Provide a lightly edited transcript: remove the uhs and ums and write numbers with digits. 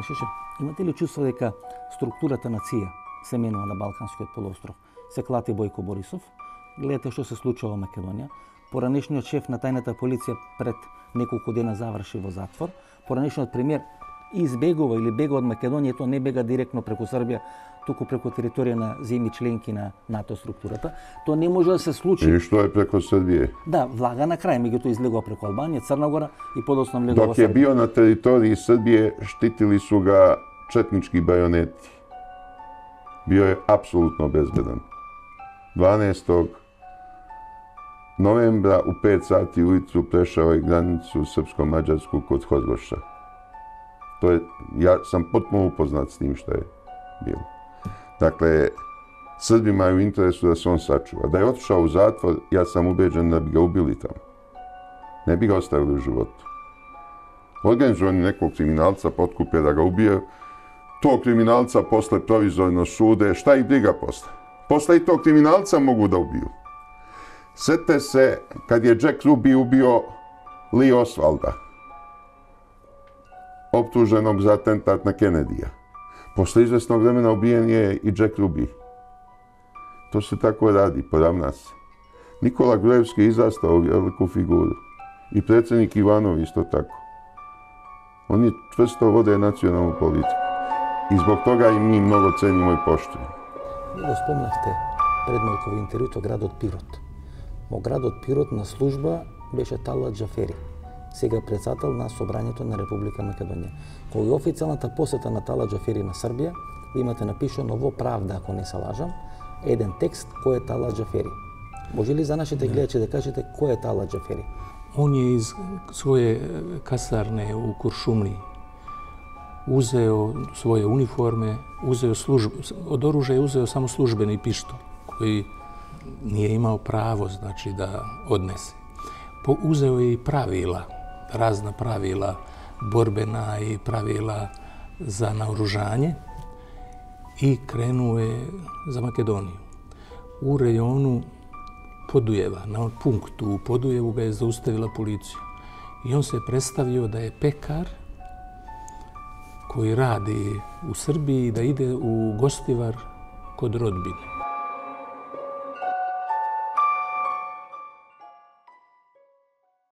Шеше, имате ли чувство дека структурата на ЦИА се менува на Балканскиот полуостров? Се клати Бојко Борисов, гледате што се случува во Македонија, поранешниот шеф на тајната полиција пред неколку дена заврши во затвор, поранешниот премиер избегува или бега од Македонија, тоа не бега директно преку Србија, туку преку територија на земји членки на НАТО структурата. Тоа не може да се случи. И што е преку Србија? Да, влага на крај, меѓутоа излегува преку Албанија, Црна Гора и подоцна влегува во Док е Србија. био на територија Србија, штитили су га четнички бајонети. Био е апсолутно безбеден. 12. novembra u 5 sati ujutru prešao je granicu srpsko-mađarsku kod Horgoša. Ja sam potpuno upoznat s tim što je bilo. Dakle, Srbi imaju interesu da se on sačuva. Da je otišao u zatvor, ja sam ubeđen da bi ga ubili tamo. Ne bi ga ostavili u životu. Organizovani nekog kriminalca potkupe da ga ubije, tog kriminalca posle provizorno sude, šta ih briga posle? Posle i tog kriminalca mogu da ubiju. Sjetite se kad je Jack Ruby ubio Lee Oswalda, optuženog za atentat na Kennedyja. Posle izvesnog vremena ubijen je i Jack Ruby. To se tako radi, poravna se. Nikola Gruevski je izrastao u veliku figuru. I predsjednik Ivanov isto tako. Oni čvrsto vode nacionalnu politiku. I zbog toga i mi mnogo cenimo i poštujemo. Ви го спомнахте пред малку во интервјуто градот Пирот. Во градот Пирот на служба беше Талат Джафери, сега председател на Собранието на Република Македонија. Кога е официјалната посета на Талат Джафери на Србија, ви имате напишано во Правда, ако не се лажам, еден текст кој е Талат Джафери. Може ли за нашите гледачи да кажете кој е Талат Джафери? On je iz svoje kasarne u Kuršumliji uzeo svoje uniforme, od oružja je uzeo samo službeni pištolj koji nije imao pravo, znači, da odnese. Uzeo je i pravila, razna pravila, borbena i pravila za naoružanje i krenuo je za Makedoniju. U rejonu Podujeva, na punktu u Podujevu ga je zaustavila policija. I on se predstavio da je pekar koji radi u Srbiji i da ide u Gostivar kod rodbine.